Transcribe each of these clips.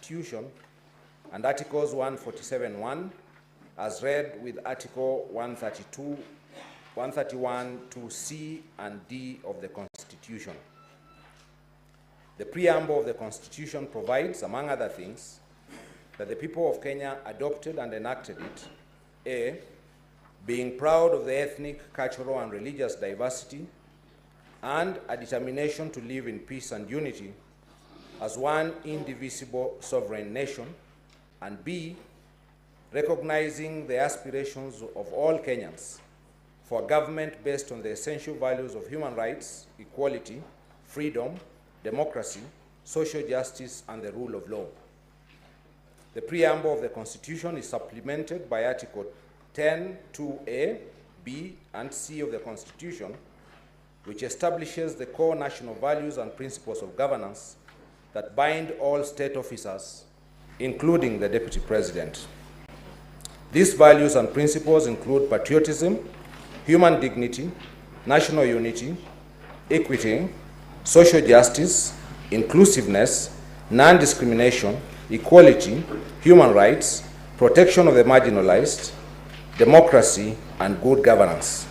Constitution and Articles 147(1) as read with Article 131 to C and D of the Constitution. The preamble of the Constitution provides, among other things, that the people of Kenya adopted and enacted it, A, being proud of the ethnic, cultural, and religious diversity, and a determination to live in peace and unity as one indivisible sovereign nation, and B, recognizing the aspirations of all Kenyans for a government based on the essential values of human rights, equality, freedom, democracy, social justice, and the rule of law. The preamble of the Constitution is supplemented by Article 10(2)(a), B, and C of the Constitution, which establishes the core national values and principles of governance that bind all state officers, including the Deputy President. These values and principles include patriotism, human dignity, national unity, equity, social justice, inclusiveness, non-discrimination, equality, human rights, protection of the marginalized, democracy, and good governance.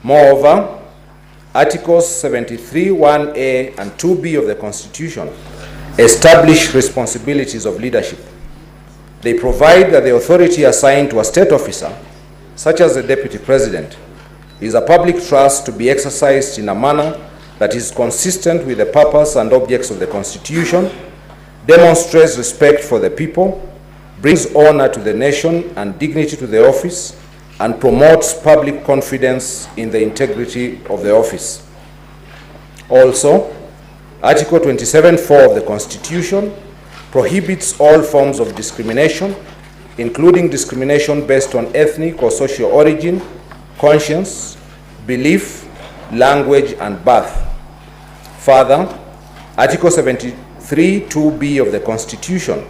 Moreover, Articles 73(1)(a) and 2(b) of the Constitution establish responsibilities of leadership. They provide that the authority assigned to a state officer, such as the Deputy President, is a public trust to be exercised in a manner that is consistent with the purpose and objects of the Constitution, demonstrates respect for the people, brings honor to the nation and dignity to the office, and promotes public confidence in the integrity of the office. Also, Article 27(4) of the Constitution prohibits all forms of discrimination, including discrimination based on ethnic or social origin, conscience, belief, language, and birth. Further, Article 73(2)(b) of the Constitution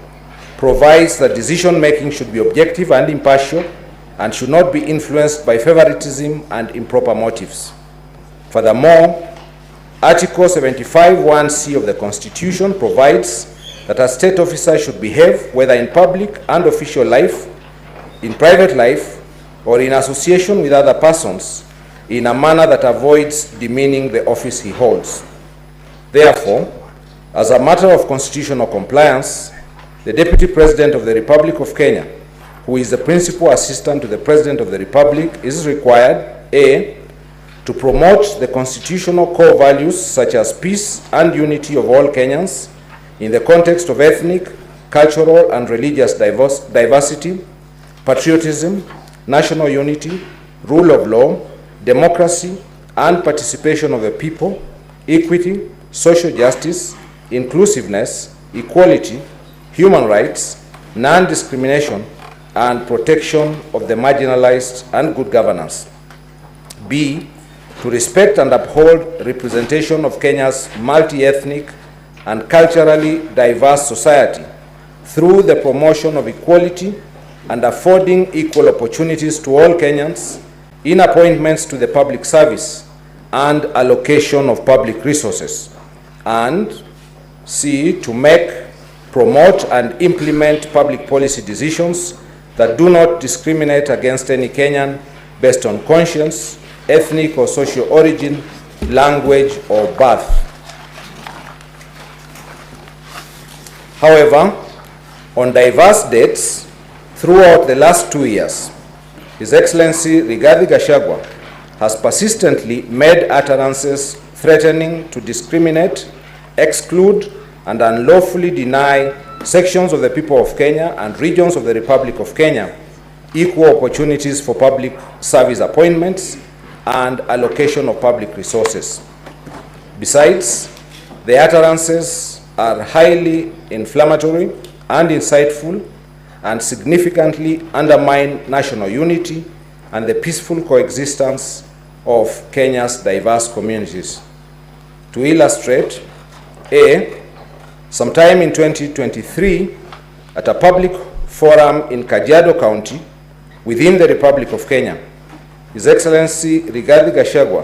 provides that decision-making should be objective and impartial and should not be influenced by favoritism and improper motives. Furthermore, Article 75(1)(c) of the Constitution provides that a state officer should behave, whether in public and official life, in private life, or in association with other persons, in a manner that avoids demeaning the office he holds. Therefore, as a matter of constitutional compliance, the Deputy President of the Republic of Kenya, who is the principal assistant to the President of the Republic, is required, A, to promote the constitutional core values such as peace and unity of all Kenyans in the context of ethnic, cultural, and religious diversity, patriotism, national unity, rule of law, democracy, and participation of the people, equity, social justice, inclusiveness, equality, human rights, non-discrimination, and protection of the marginalized and good governance. B, to respect and uphold representation of Kenya's multi-ethnic and culturally diverse society through the promotion of equality and affording equal opportunities to all Kenyans in appointments to the public service and allocation of public resources. And C, to make, promote, and implement public policy decisions that do not discriminate against any Kenyan based on conscience, ethnic or social origin, language, or birth. However, on diverse dates throughout the last 2 years, His Excellency Rigathi Gachagua has persistently made utterances threatening to discriminate, exclude, and unlawfully deny sections of the people of Kenya and regions of the Republic of Kenya equal opportunities for public service appointments and allocation of public resources. Besides, the utterances are highly inflammatory and insightful and significantly undermine national unity and the peaceful coexistence of Kenya's diverse communities. To illustrate, A, sometime in 2023, at a public forum in Kajiado County within the Republic of Kenya, His Excellency Rigathi Gachagua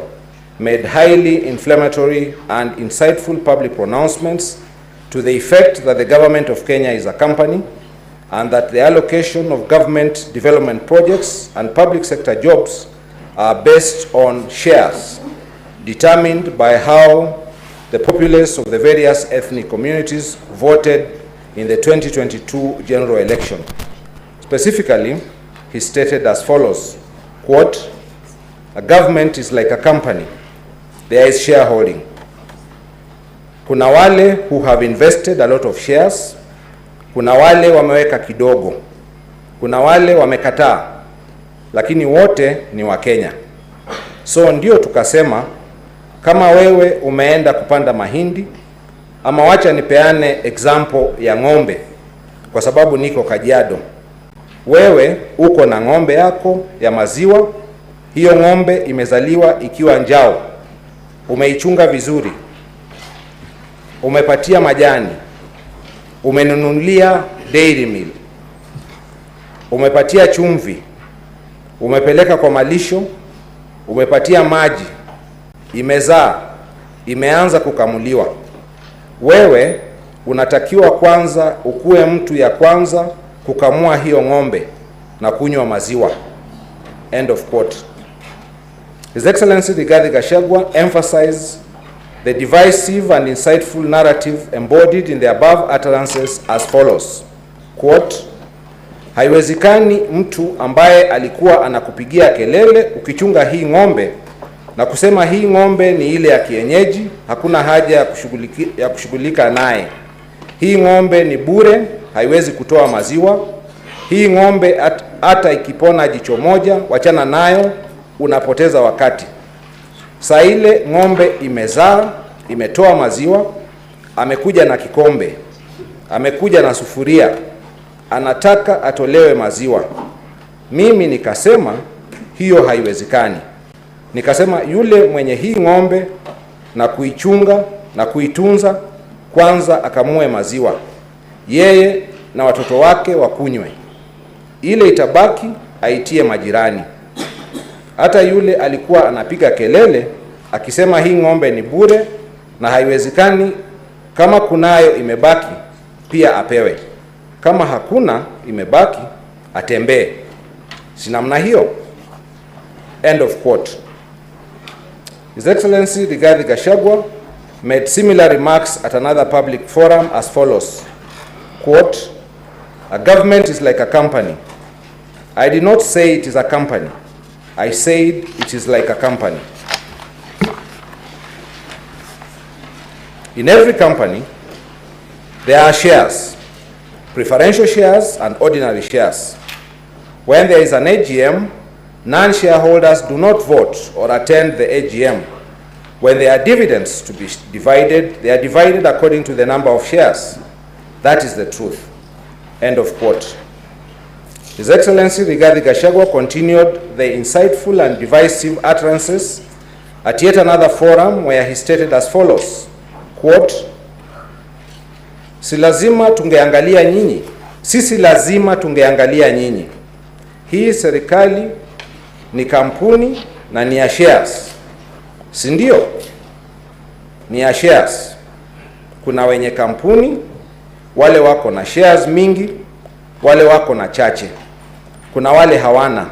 made highly inflammatory and insightful public pronouncements to the effect that the government of Kenya is a company and that the allocation of government development projects and public sector jobs are based on shares determined by how the populace of the various ethnic communities voted in the 2022 general election. Specifically, he stated as follows, quote, "A government is like a company. There is shareholding. Kuna wale who have invested a lot of shares, kuna wale wameweka kidogo, kuna wale wamekataa, lakini wote ni wa Kenya. So ndio tukasema, kama wewe umeenda kupanda mahindi, ama wacha nipeane example ya ng'ombe, kwa sababu niko Kajiado. Wewe uko na ng'ombe yako ya maziwa, hiyo ng'ombe imezaliwa ikiwa njao, umeichunga vizuri, umepatia majani, umenunulia dairy meal, umepatia chumvi, umepeleka kwa malisho, umepatia maji, imezaa, imeanza kukamuliwa. Wewe unatakiwa kwanza ukue mtu ya kwanza kukamua hiyo ng'ombe na kunywa maziwa." End of quote. His Excellency Rigathi Gachagua emphasized the divisive and insightful narrative embodied in the above utterances as follows, quote, "Haiwezekani mtu ambaye alikuwa anakupigia kelele ukichunga hii ng'ombe na kusema hii ng'ombe ni ile ya kienyeji, hakuna haja ya kushughulika naye. Hii ng'ombe ni bure, haiwezi kutoa maziwa. Hii ng'ombe hata ikipona jicho moja, wachana nayo, unapoteza wakati. Saa ile ng'ombe imezaa, imetoa maziwa, amekuja na kikombe, amekuja na sufuria, anataka atolewe maziwa." Mimi nikasema hiyo haiwezekani. Nikasema yule mwenye hii ng'ombe na kuichunga na kuitunza, kwanza akamue maziwa, yeye na watoto wake wakunywe, ile itabaki aitie majirani. Hata yule alikuwa anapiga kelele akisema hii ng'ombe ni bure na haiwezekani, kama kunayo imebaki pia apewe, kama hakuna imebaki atembee. Si namna hiyo? End of quote. His Excellency Rigathi Gachagua made similar remarks at another public forum as follows, quote, "A government is like a company. I did not say it is a company. I said it is like a company. In every company, there are shares, preferential shares and ordinary shares. When there is an AGM, non-shareholders do not vote or attend the AGM. When there are dividends to be divided, they are divided according to the number of shares. That is the truth." End of quote. His Excellency Rigathi Gachagua continued the insightful and divisive utterances at yet another forum where he stated as follows, quote, "Si lazima tungeangalia nyinyi. Sisi lazima tungeangalia nyinyi. Hii serikali ni kampuni na ni ya shares. Si ndio? Ni ya shares. Kuna wenye kampuni, wale wako na shares mingi, wale wako na chache. Kuna wale hawana.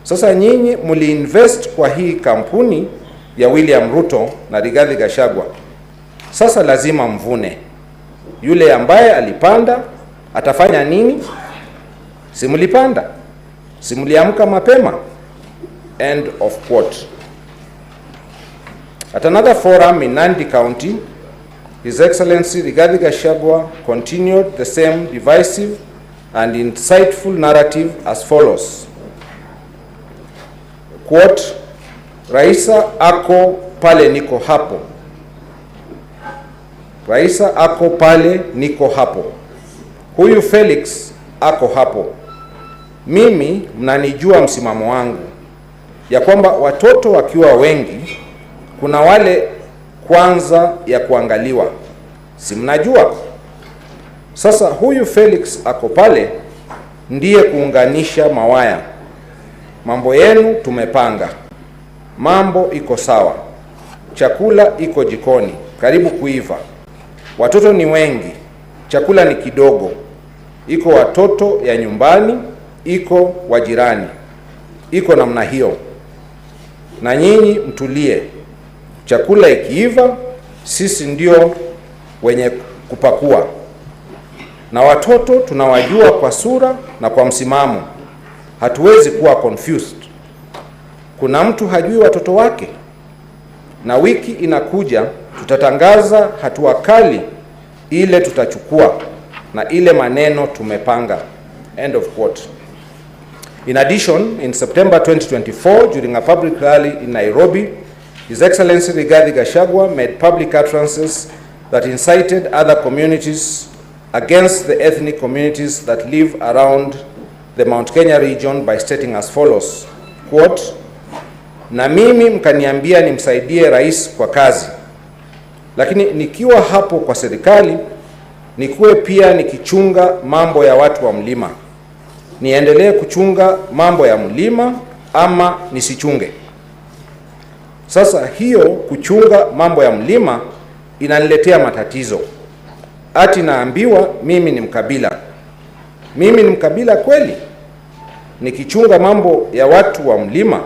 Sasa nyinyi mliinvest kwa hii kampuni ya William Ruto na Rigathi Gachagua. Sasa lazima mvune. Yule ambaye alipanda atafanya nini? Si mlipanda? Si mliamka mapema?" End of quote. At another forum in Nandi County, His Excellency Rigathi Gachagua continued the same divisive and insightful narrative as follows, quote, "Raisa ako pale niko hapo. Raisa ako pale niko hapo. Huyu Felix ako hapo. Mimi mnanijua msimamo wangu, ya kwamba watoto wakiwa wengi, kuna wale kwanza ya kuangaliwa. Si mnajua? Sasa huyu Felix ako pale ndiye kuunganisha mawaya. Mambo yenu tumepanga. Mambo iko sawa. Chakula iko jikoni, karibu kuiva. watoto ni wengi, chakula ni kidogo, iko watoto ya nyumbani, iko wajirani, iko namna hiyo. Na nyinyi mtulie, chakula ikiiva, sisi ndio wenye kupakua. Na watoto tunawajua kwa sura na kwa msimamo, hatuwezi kuwa confused. Kuna mtu hajui watoto wake? Na wiki inakuja tutatangaza hatua kali ile tutachukua na ile maneno tumepanga. End of quote. In addition, in September 2024, during a public rally in Nairobi, His Excellency Rigathi Gachagua made public utterances that incited other communities against the ethnic communities that live around the Mount Kenya region by stating as follows, quote, na mimi mkaniambia nimsaidie rais kwa kazi, lakini nikiwa hapo kwa serikali nikuwe pia nikichunga mambo ya watu wa mlima. Niendelee kuchunga mambo ya mlima ama nisichunge? Sasa hiyo kuchunga mambo ya mlima inaniletea matatizo. Ati naambiwa mimi ni mkabila. Mimi ni mkabila kweli? Nikichunga mambo ya watu wa mlima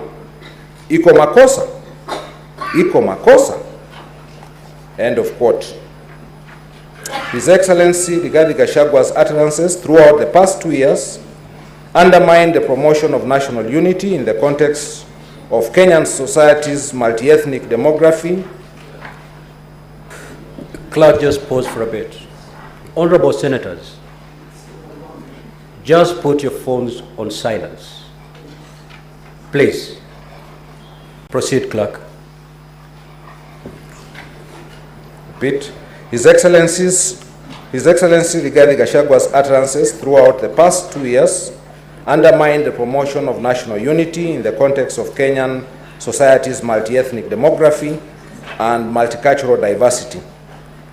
iko makosa? Iko makosa? End of quote. His Excellency Rigathi Gachagua's utterances throughout the past 2 years undermined the promotion of national unity in the context of Kenyan society's multi-ethnic demography. Clerk, just pause for a bit. Honorable Senators, just put your phones on silence. Please, proceed, Clerk. Repeat. His Excellency Rigathi Gachagua's utterances throughout the past 2 years undermined the promotion of national unity in the context of Kenyan society's multi-ethnic demography and multicultural diversity.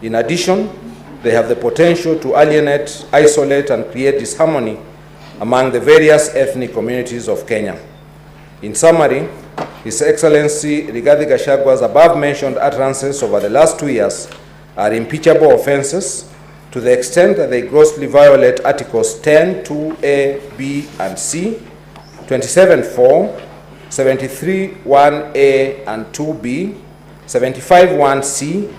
In addition, they have the potential to alienate, isolate, and create disharmony among the various ethnic communities of Kenya. In summary, His Excellency Rigathi Gachagua's above-mentioned utterances over the last 2 years are impeachable offenses to the extent that they grossly violate Articles 10, 2A, B, and C, 27.4, 73.1A and 2B, 75.1C,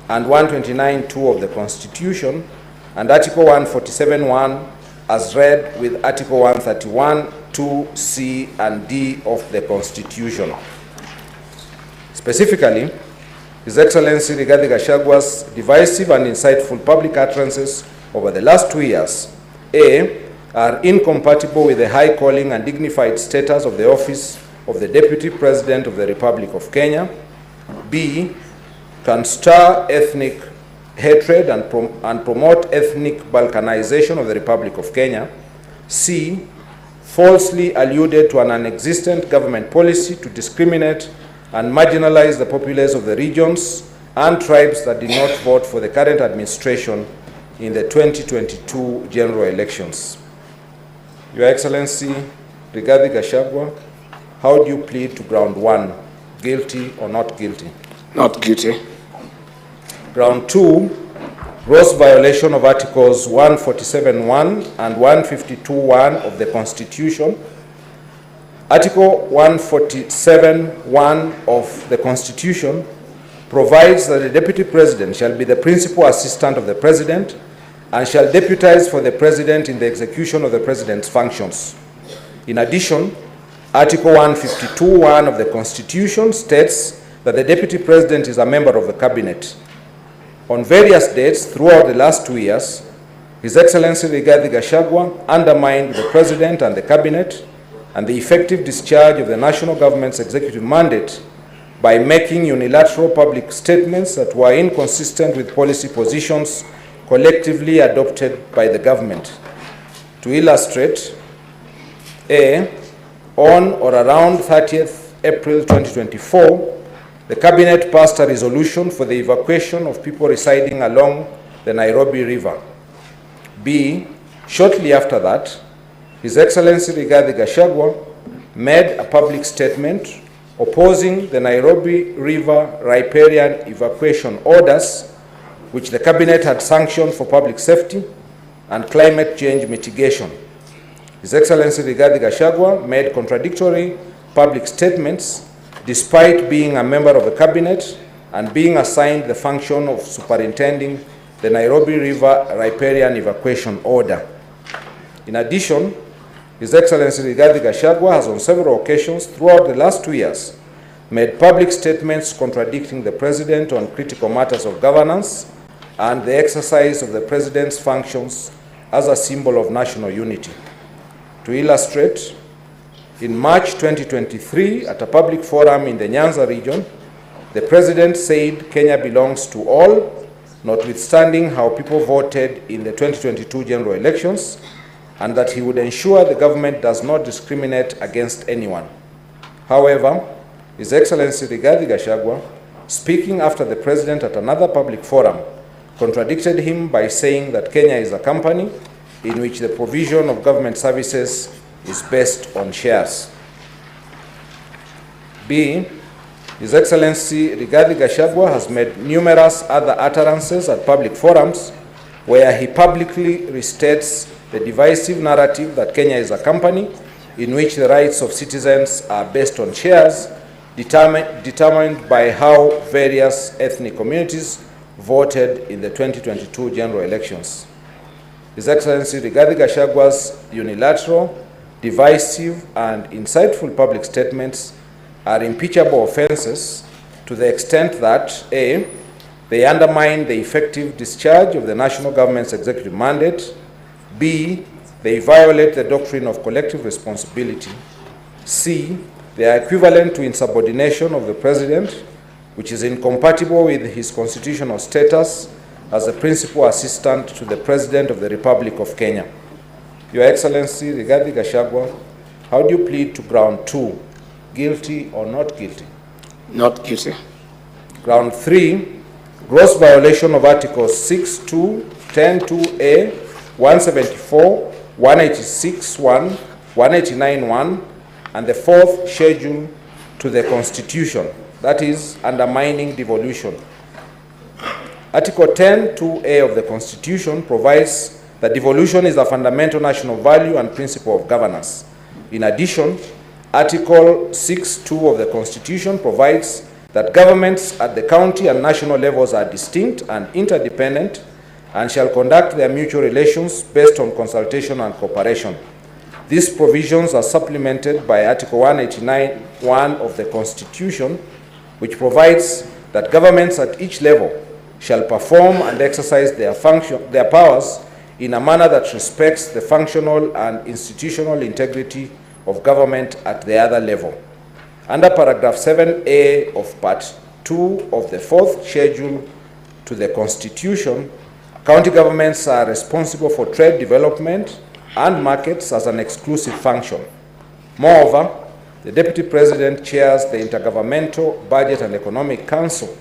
and 129.2 of the Constitution, and Article 147.1 as read with Article 131.2 C and D of the Constitution. Specifically, His Excellency Rigathi Gachagua's divisive and insightful public utterances over the last 2 years, A, are incompatible with the high calling and dignified status of the office of the Deputy President of the Republic of Kenya, B, can stir ethnic hatred and promote ethnic balkanization of the Republic of Kenya, C, falsely alluded to an non-existent government policy to discriminate and marginalize the populace of the regions and tribes that did not vote for the current administration in the 2022 general elections. Your Excellency, Rigathi Gachagua, how do you plead to ground 1, guilty or not guilty? Not guilty. Ground 2, gross violation of Articles 147.1 and 152.1 of the Constitution. Article 147.1 of the Constitution provides that the Deputy President shall be the principal assistant of the President and shall deputize for the President in the execution of the President's functions. In addition, Article 152.1 of the Constitution states that the Deputy President is a member of the Cabinet. On various dates throughout the last 2 years, His Excellency Rigathi Gachagua undermined the President and the Cabinet and the effective discharge of the national government's executive mandate by making unilateral public statements that were inconsistent with policy positions collectively adopted by the government. To illustrate, A, on or around 30th April 2024, the Cabinet passed a resolution for the evacuation of people residing along the Nairobi River. B, shortly after that, His Excellency Rigathi Gachagua made a public statement opposing the Nairobi River riparian evacuation orders which the Cabinet had sanctioned for public safety and climate change mitigation. His Excellency Rigathi Gachagua made contradictory public statements despite being a member of the Cabinet and being assigned the function of superintending the Nairobi River riparian evacuation order. In addition, His Excellency Rigathi Gachagua has on several occasions throughout the last 2 years made public statements contradicting the President on critical matters of governance and the exercise of the President's functions as a symbol of national unity. To illustrate, in March 2023, at a public forum in the Nyanza region, the President said Kenya belongs to all, notwithstanding how people voted in the 2022 general elections, and that he would ensure the government does not discriminate against anyone. However, His Excellency Rigathi Gachagua, speaking after the President at another public forum, contradicted him by saying that Kenya is a company in which the provision of government services is based on shares. B. His Excellency Rigathi Gachagua has made numerous other utterances at public forums where he publicly restates the divisive narrative that Kenya is a company in which the rights of citizens are based on shares determined by how various ethnic communities voted in the 2022 general elections. His Excellency Rigathi Gachagua's unilateral, divisive, and insightful public statements are impeachable offenses to the extent that A. They undermine the effective discharge of the national government's executive mandate. B. They violate the doctrine of collective responsibility. C. They are equivalent to insubordination of the President, which is incompatible with his constitutional status as the principal assistant to the President of the Republic of Kenya. Your Excellency Rigathi Gachagua, how do you plead to ground 2, guilty or not guilty? Not guilty. Ground 3, gross violation of Articles 6(2), 10(2)(a), 174, 186(1), 189(1), and the 4th schedule to the Constitution, that is, undermining devolution. Article 10(2)(a) of the Constitution provides that devolution is a fundamental national value and principle of governance. In addition, Article 6(2) of the Constitution provides that governments at the county and national levels are distinct and interdependent and shall conduct their mutual relations based on consultation and cooperation. These provisions are supplemented by Article 189(1) of the Constitution, which provides that governments at each level shall perform and exercise their powers in a manner that respects the functional and institutional integrity of government at the other level. Under paragraph 7A of part 2 of the 4th schedule to the Constitution, county governments are responsible for trade development and markets as an exclusive function. Moreover, the Deputy President chairs the Intergovernmental Budget and Economic Council,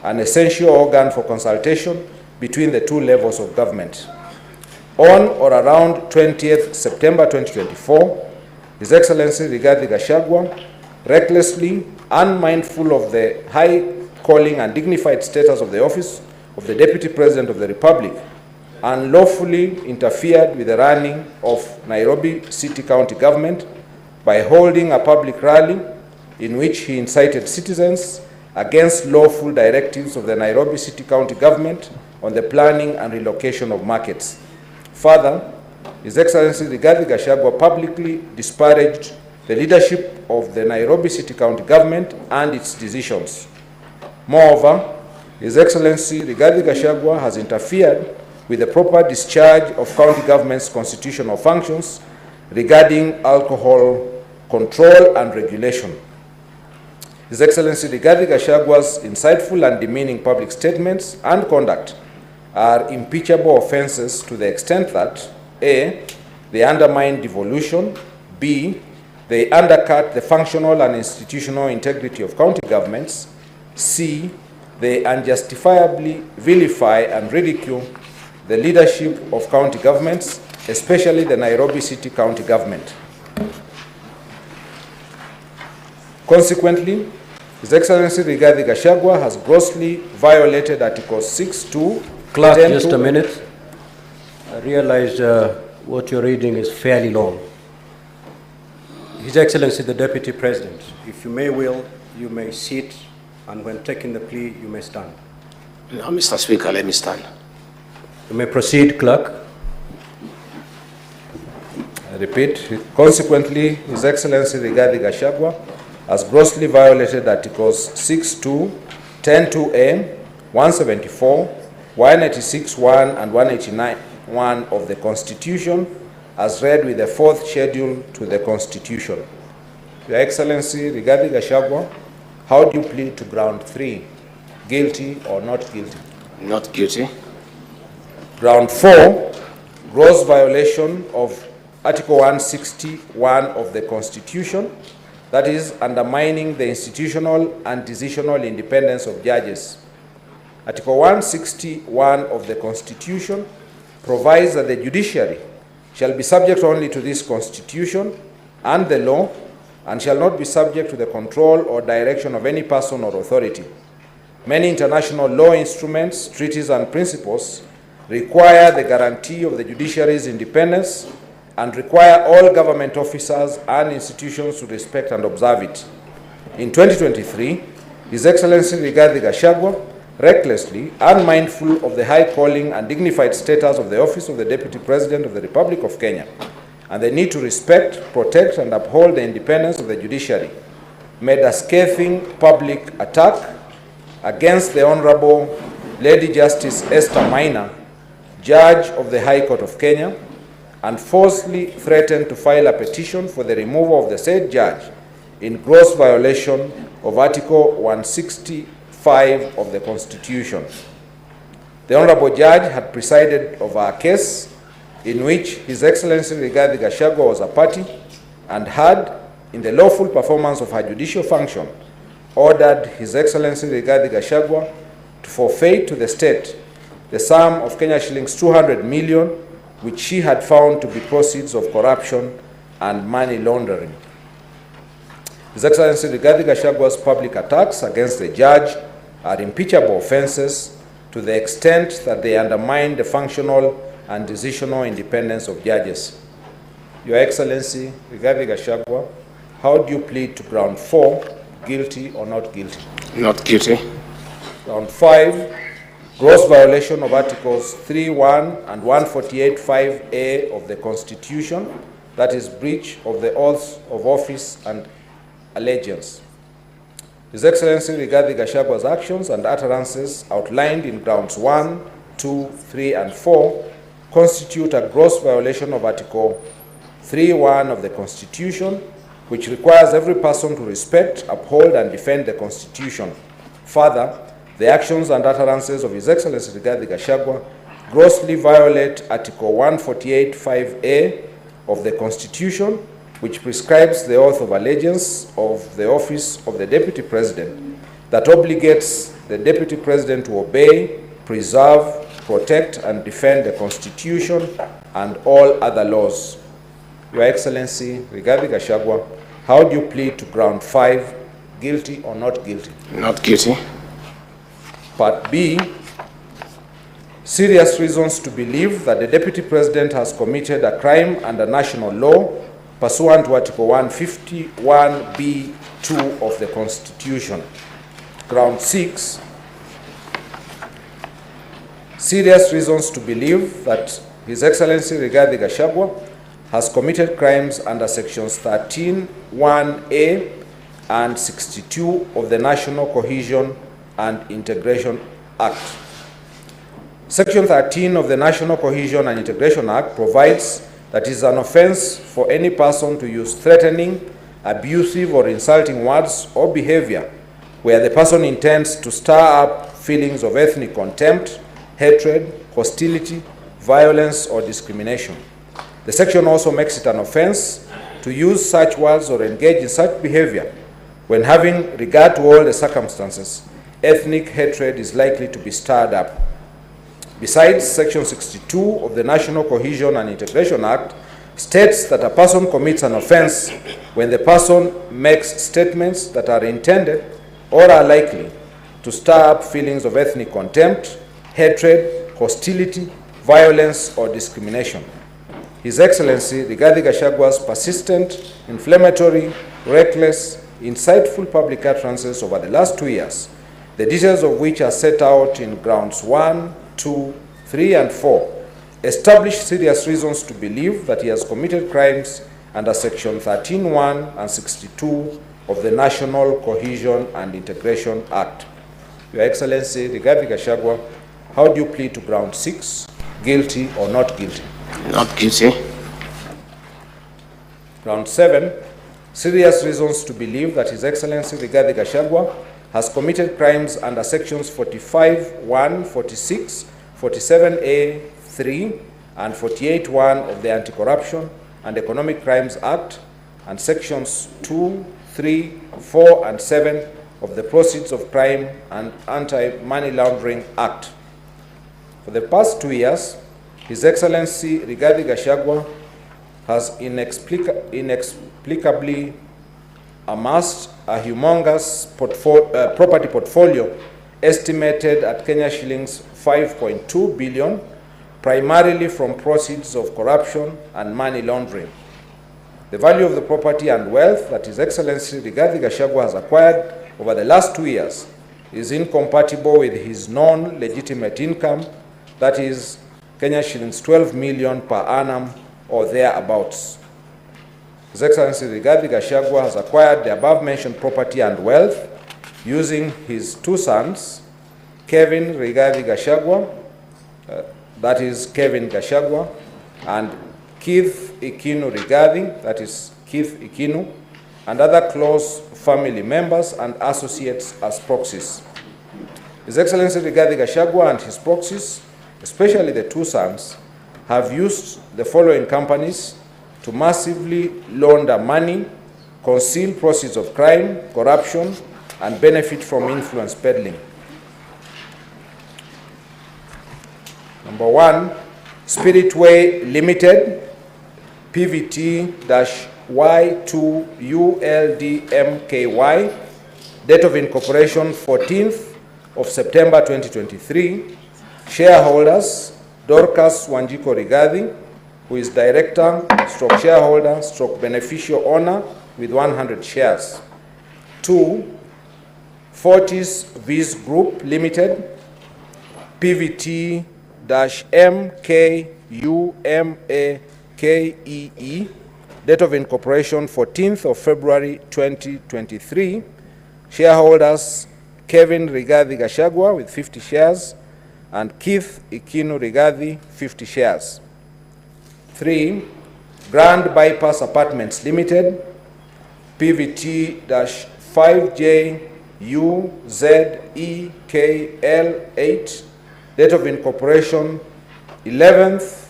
an essential organ for consultation between the two levels of government. On or around 20th September 2024, His Excellency Rigathi Gachagua, recklessly, unmindful of the high calling and dignified status of the office of the Deputy President of the Republic, unlawfully interfered with the running of Nairobi City County Government by holding a public rally in which he incited citizens against lawful directives of the Nairobi City County Government on the planning and relocation of markets. Further, His Excellency Rigathi Gachagua publicly disparaged the leadership of the Nairobi City County Government and its decisions. Moreover, His Excellency Rigathi Gachagua has interfered with the proper discharge of county government's constitutional functions regarding alcohol control and regulation. His Excellency Rigathi Gachagua's insightful and demeaning public statements and conduct are impeachable offenses to the extent that A. They undermine devolution, B. They undercut the functional and institutional integrity of county governments, C. They unjustifiably vilify and ridicule the leadership of county governments, especially the Nairobi City County Government. Consequently, His Excellency Rigathi Gachagua has grossly violated Article 6(2) Clerk, just a minute. I realize what you're reading is fairly long. His Excellency the Deputy President, if you may will, you may sit, and when taking the plea, you may stand. No, Mr. Speaker, let me stand. You may proceed, Clerk. I repeat, consequently, His Excellency Rigathi Gachagua has grossly violated Articles 6.2, 10.2a, 174, 186.1 and 189.1 of the Constitution as read with the 4th schedule to the Constitution. Your Excellency Rigathi Gachagua, how do you plead to ground 3, guilty or not guilty? Not guilty. Ground 4, gross violation of Article 161 of the Constitution, that is undermining the institutional and decisional independence of judges. Article 161 of the Constitution provides that the judiciary shall be subject only to this Constitution and the law, and shall not be subject to the control or direction of any person or authority. Many international law instruments, treaties, and principles require the guarantee of the judiciary's independence and require all government officers and institutions to respect and observe it. In 2023, His Excellency Rigathi Gachagua, recklessly, unmindful of the high calling and dignified status of the office of the Deputy President of the Republic of Kenya, and the need to respect, protect, and uphold the independence of the judiciary, made a scathing public attack against the Honorable Lady Justice Esther Maina, Judge of the High Court of Kenya, and falsely threatened to file a petition for the removal of the said judge in gross violation of Article 165 of the Constitution. The Honorable Judge had presided over a case in which His Excellency Rigathi Gachagua was a party and had, in the lawful performance of her judicial function, ordered His Excellency Rigathi Gachagua to forfeit to the state the sum of Kenya shillings 200 million, which she had found to be proceeds of corruption and money laundering. His Excellency Rigathi Gachagua's public attacks against the judge are impeachable offenses to the extent that they undermine the functional and decisional independence of judges. Your Excellency Rigathi Gachagua, how do you plead to ground 4, guilty or not guilty? Not guilty. Ground 5, gross violation of Articles 3.1 and 148.5a of the Constitution, that is breach of the oaths of office and allegiance. His Excellency Rigathi Gachagua's actions and utterances outlined in grounds 1, 2, 3, and 4 constitute a gross violation of Article 3.1 of the Constitution, which requires every person to respect, uphold, and defend the Constitution. Further, the actions and utterances of His Excellency Rigathi Gachagua grossly violate Article 148.5a of the Constitution, which prescribes the oath of allegiance of the office of the Deputy President that obligates the Deputy President to obey, preserve, protect, and defend the Constitution and all other laws. Your Excellency Rigathi Gachagua, how do you plead to ground 5, guilty or not guilty? Not guilty. Part B, serious reasons to believe that the Deputy President has committed a crime under national law pursuant to Article 151b(2) of the Constitution. Ground 6, serious reasons to believe that His Excellency Rigathi Gachagua has committed crimes under Sections 13(1)a and 62 of the National Cohesion and Integration Act. Section 13 of the National Cohesion and Integration Act provides that it is an offense for any person to use threatening, abusive, or insulting words or behavior where the person intends to stir up feelings of ethnic contempt, hatred, hostility, violence, or discrimination. The section also makes it an offense to use such words or engage in such behavior when, having regard to all the circumstances, ethnic hatred is likely to be stirred up. Besides, Section 62 of the National Cohesion and Integration Act states that a person commits an offense when the person makes statements that are intended or are likely to stir up feelings of ethnic contempt, hatred, hostility, violence, or discrimination. His Excellency Rigathi Gachagua's persistent, inflammatory, reckless, insightful public utterances over the last 2 years, the details of which are set out in grounds 1, 2, 3, and 4, establish serious reasons to believe that he has committed crimes under Section 13(1) and 62 of the National Cohesion and Integration Act. Your Excellency Rigathi Gachagua, how do you plead to ground 6, guilty or not guilty? Not guilty. Ground 7, serious reasons to believe that His Excellency Rigathi Gachagua has committed crimes under Sections 45(1), 46, 47A, 3, and 48(1) of the Anti-Corruption and Economic Crimes Act, and Sections 2, 3, 4, and 7 of the Proceeds of Crime and Anti-Money Laundering Act. For the past 2 years, His Excellency Rigathi Gachagua has inexplicably amassed a humongous property portfolio estimated at Kenya shillings 5.2 billion, primarily from proceeds of corruption and money laundering. The value of the property and wealth that His Excellency Rigathi Gachagua has acquired over the last 2 years is incompatible with his non-legitimate income, that is Kenya shillings 12 million per annum or thereabouts. His Excellency Rigathi Gachagua has acquired the above-mentioned property and wealth using his 2 sons, Kevin Rigathi Gachagua, that is Kevin Gachagua, and Keith Ikinu Rigathi, that is Keith Ikinu, and other close family members and associates as proxies. His Excellency Rigathi Gachagua and his proxies, especially the 2 sons, have used the following companies to massively launder money, conceal proceeds of crime, corruption, and benefit from influence peddling. Number 1, Spiritway Limited, PVT-Y2ULDMKY, date of incorporation 14th of September 2023, shareholders Dorcas Wanjiko Rigathi, who is director, stroke shareholder, stroke beneficial owner with 100 shares. 2, Fortis Viz Group Limited, PVT-MKUMAKEE, date of incorporation 14th of February 2023, shareholders Kevin Rigathi Gachagua with 50 shares and Keith Ikinu Rigathi 50 shares. 3, Grand Bypass Apartments Limited, PVT-5JUZEKL8, date of incorporation 11th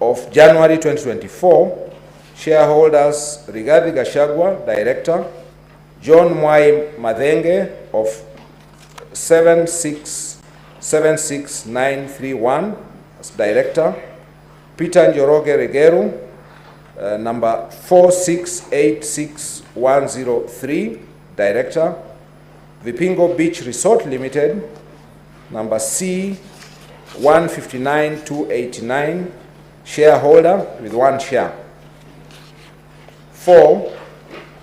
of January 2024, shareholders Rigathi Gachagua, director, John Mwai Madenge of 7676931 as director, Peter Njoroge Regeru, number 4686103, director, Vipingo Beach Resort Limited, number C159289, shareholder with 1 share. 4,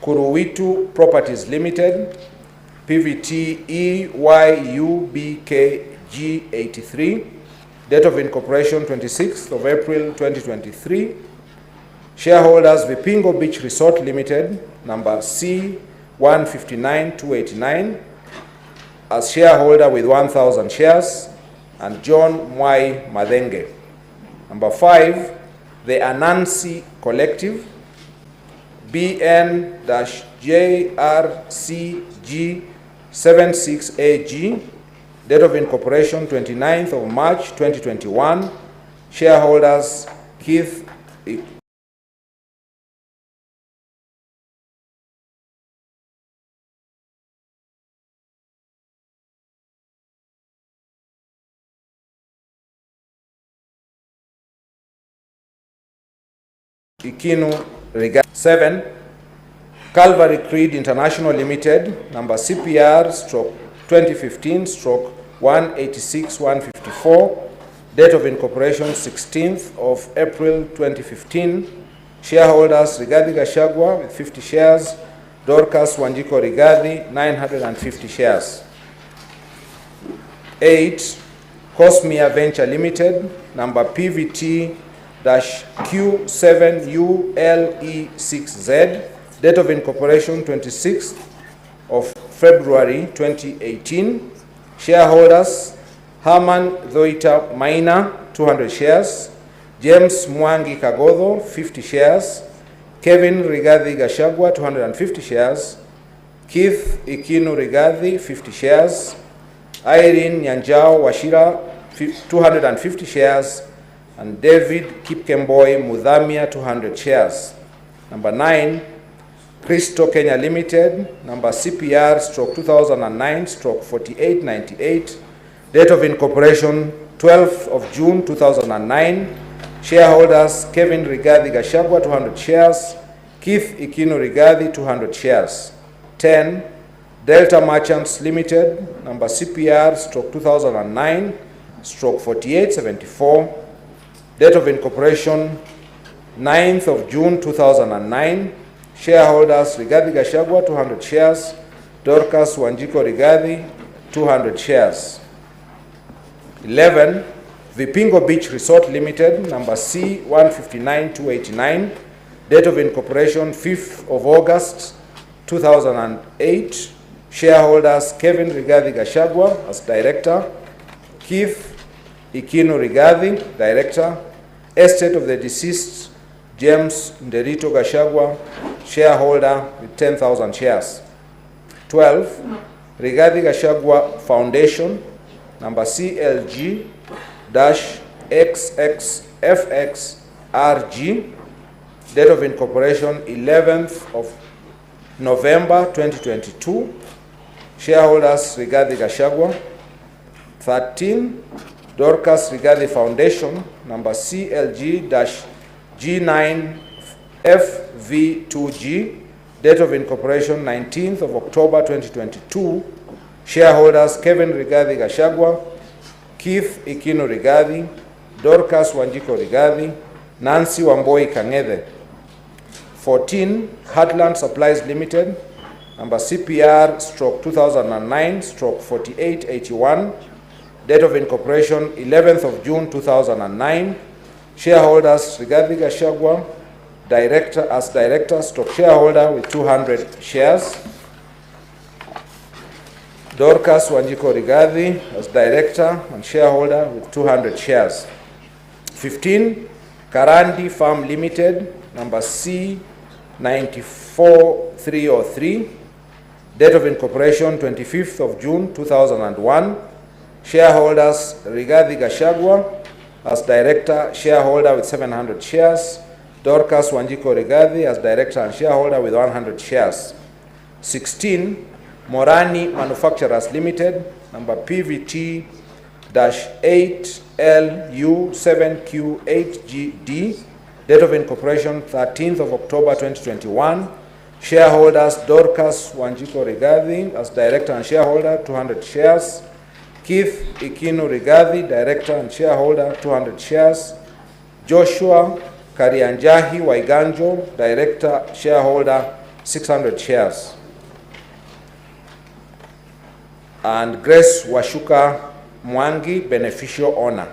Kuruwitu Properties Limited, PVT-EYUBKG83, date of incorporation 26th of April 2023, shareholders Vipingo Beach Resort Limited, number C159289, as shareholder with 1,000 shares, and John Mwai Madenge. Number 5, the Anansi Collective, BN-JRCG76AG, date of incorporation 29th of March 2021, shareholders Keith Ikinu Rigathi. 7, Calvary Creed International Limited, number CPR stroke 2015 stroke 186154, Date of incorporation 16th of April 2015. Shareholders Rigathi Gachagua with 50 shares, Dorcas Wanjiko Rigathi 950 shares. 8. Cosmia Venture Limited, number PVT-Q7ULE6Z, date of incorporation 26th of February 2018. Shareholders Herman Zoita Maina 200 shares, James Mwangi Kagodho 50 shares, Kevin Rigathi Gachagua 250 shares, Keith Ikinu Rigathi 50 shares, Irene Nyanjao Washira 250 shares, and David Kipkemboi Mudhamia 200 shares. Number 9, Cristo Kenya Limited, number CPR/2009/4898, date of incorporation 12th of June 2009. Shareholders Kevin Rigathi Gachagua 200 shares, Keith Ikinu Rigathi 200 shares. 10. Delta Merchants Limited, number CPR/2009/4874, date of incorporation 9th of June 2009. Shareholders Rigathi Gachagua 200 shares, Dorcas Wanjiko Rigathi 200 shares. 11. Vipingo Beach Resort Limited, number C159289, date of incorporation 5th of August 2008. Shareholders Kevin Rigathi Gachagua as director, Keith Ikinu Rigathi, director. Estate of the deceased James Nderito Gachagua, shareholder with 10,000 shares. 12. Rigathi Gachagua Foundation, number CLG-XXFXRG, date of incorporation 11th of November 2022. Shareholders Rigathi Gachagua. 13. Dorcas Rigathi Foundation, number CLG-G9FV2G, date of incorporation 19th of October 2022. Shareholders Kevin Rigathi Gachagua, Keith Ikinu Rigathi, Dorcas Wanjiko Rigathi, Nancy Wamboi Kang'ethe. 14. Heartland Supplies Limited, number CPR/2009/4881, date of incorporation 11th of June 2009. Shareholders Rigathi Gachagua, director as director, stock shareholder with 200 shares. Dorcas Wanjiko Rigathi as director and shareholder with 200 shares. 15. Karandi Farm Limited, number C94303, date of incorporation 25th of June 2001. Shareholders Rigathi Gachagua as director, shareholder with 700 shares. Dorcas Wanjiko Rigathi as director and shareholder with 100 shares. 16. Morani Manufacturers Limited, number PVT-8LU7Q8GD, date of incorporation 13th of October 2021. Shareholders Dorcas Wanjiko Rigathi as director and shareholder, 200 shares. Keith Ikinu Rigathi, director and shareholder, 200 shares. Joshua Karianjahi Waiganjo, director, shareholder, 600 shares. And Grace Washuka Mwangi, beneficial owner.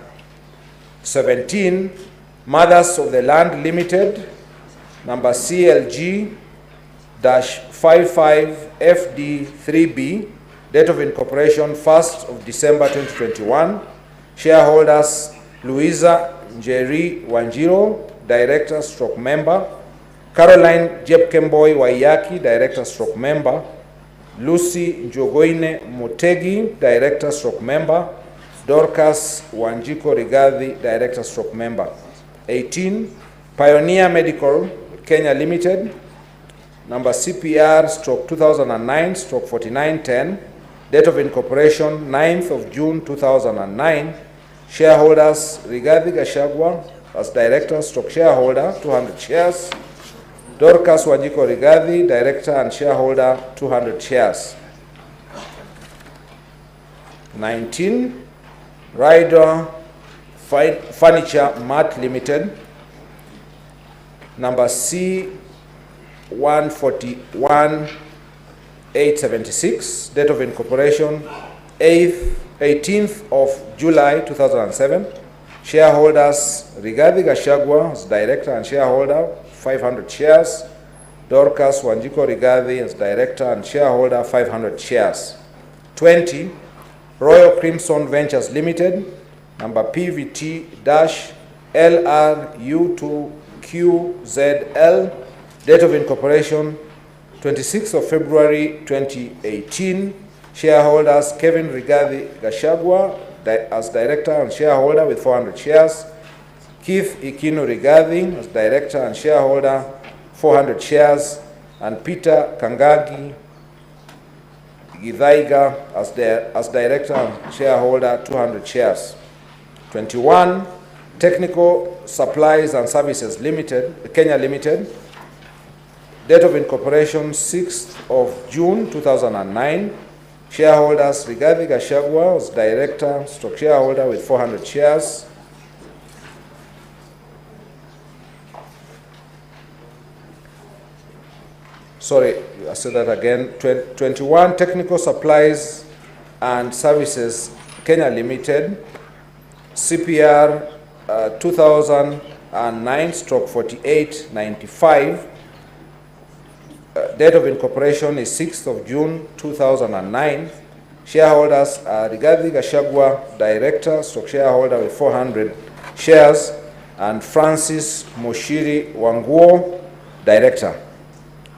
17. Mothers of the Land Limited, number CLG-55FD3B, date of incorporation 1st of December 2021. Shareholders Louisa Njeri Wanjiro, director stroke member. Caroline Jepkemboi Waiyaki, director stroke member. Lucy Njogoine Mutegi, director stroke member. Dorcas Wanjiko Rigathi, director stroke member. 18. Pioneer Medical Kenya Limited, number CPR/2009/4910, date of incorporation 9th of June 2009. Shareholders Rigathi Gachagua as director stroke shareholder, 200 shares. Dorcas Wanjiko Rigathi, director and shareholder, 200 shares. 19. Rider Furniture Mart Limited. Number C 141,876, date of incorporation 18th of July 2007. Shareholders Rigathi Gachagua as director and shareholder, 500 shares. Dorcas Wanjiko Rigathi as director and shareholder, 500 shares. 20. Royal Crimson Ventures Limited, number PVT-LRU2QZL, date of incorporation 26th of February 2018. Shareholders Kevin Rigathi Gachagua as director and shareholder with 400 shares. Keith Ikinu Rigathi as director and shareholder, 400 shares. And Peter Kangagi Githaiga as director and shareholder, 200 shares. 21. Technical Supplies and Services Limited, Kenya Limited, date of incorporation 6th of June 2009. Shareholders Rigathi Gachagua as director, shareholder with 400 shares. Sorry, I said that again. 21. Technical Supplies and Services Kenya Limited, CPR 2009/4895. Date of incorporation is 6th of June 2009. Shareholders are Rigathi Gachagua, director, shareholder with 400 shares, and Francis Moshiri Wanguo, director.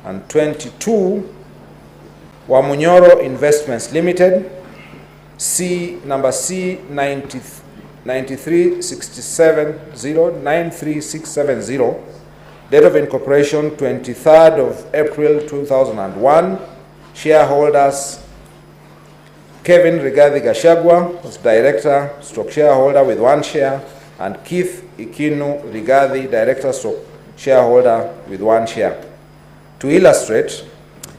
And 22. Wamunyoro Investments Limited, number C93670, date of incorporation 23rd of April 2001. Shareholders Kevin Rigathi Gachagua as director, shareholder with 1 share, and Keith Ikinu Rigathi, director, shareholder with 1 share. To illustrate,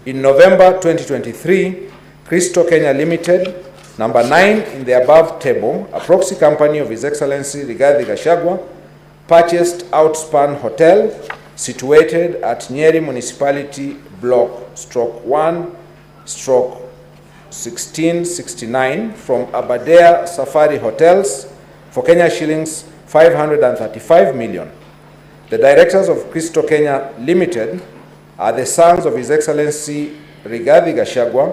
in November 2023, Crystal Kenya Limited, number 9 in the above table, a proxy company of His Excellency Rigathi Gachagua, purchased Outspan Hotel, situated at Nyeri Municipality Block /1/1669 from Aberdare Safari Hotels for Kenya shillings 535 million. The directors of Crystal Kenya Limited are the sons of His Excellency Rigathi Gachagua,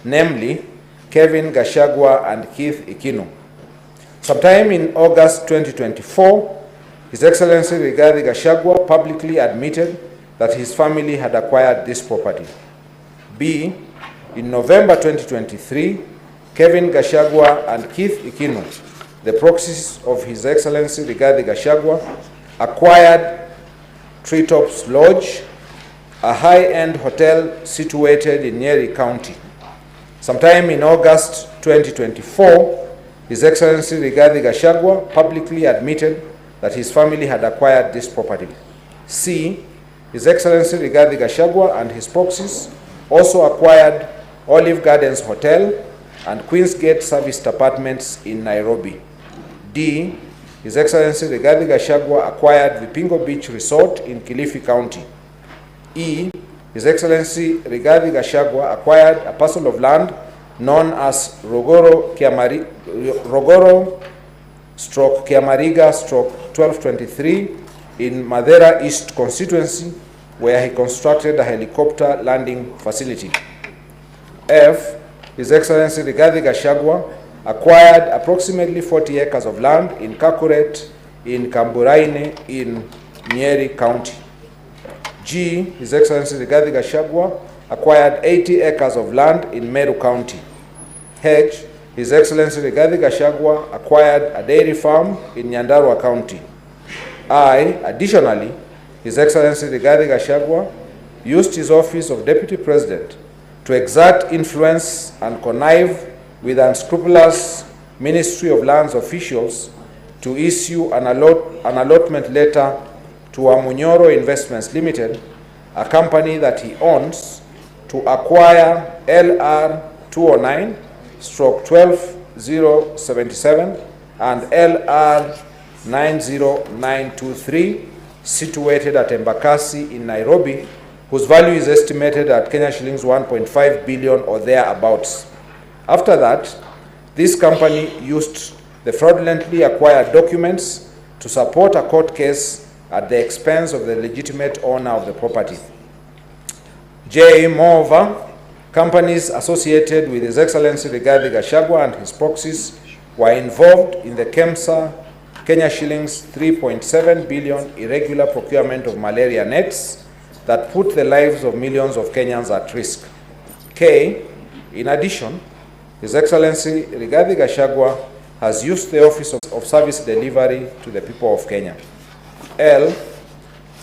namely Kevin Gachagua and Keith Ikinu. Sometime in August 2024, His Excellency Rigathi Gachagua publicly admitted that his family had acquired this property. B. In November 2023, Kevin Gachagua and Keith Ikinu, the proxies of His Excellency Rigathi Gachagua, acquired Treetops Lodge, a high-end hotel situated in Nyeri County. Sometime in August 2024, His Excellency Rigathi Gachagua publicly admitted that his family had acquired this property. C. His Excellency Rigathi Gachagua and his proxies also acquired Olive Gardens Hotel and Queensgate Serviced Apartments in Nairobi. D. His Excellency Rigathi Gachagua acquired Vipingo Beach Resort in Kilifi County. E. His Excellency Rigathi Gachagua acquired a parcel of land known as Rogoro/Kiamariga/1223 in Madera East constituency, where he constructed a helicopter landing facility. F. His Excellency Rigathi Gachagua acquired approximately 40 acres of land in Kakuret in Kamburaine in Nyeri County. G. His Excellency Rigathi Gachagua acquired 80 acres of land in Meru County. H. His Excellency Rigathi Gachagua acquired a dairy farm in Nyandarua County. I. Additionally, His Excellency Rigathi Gachagua used his office of Deputy President to exert influence and connive with unscrupulous Ministry of Lands officials to issue an allotment letter to Wamunyoro Investments Limited, a company that he owns, to acquire LR 209/12077 and LR 90923, situated at Embakasi in Nairobi, whose value is estimated at Kenya shillings 1.5 billion or thereabouts. After that, this company used the fraudulently acquired documents to support a court case at the expense of the legitimate owner of the property. J. Moreover, companies associated with His Excellency Rigathi Gachagua and his proxies were involved in the KEMSA Kenya shillings 3.7 billion irregular procurement of malaria nets that put the lives of millions of Kenyans at risk. K. In addition, His Excellency Rigathi Gachagua has used the Office of Service Delivery to the people of Kenya. L.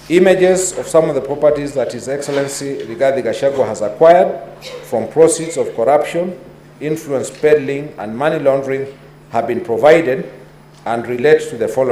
Images of some of the properties that His Excellency Rigathi Gachagua has acquired from proceeds of corruption, influence peddling, and money laundering have been provided and relate to the following.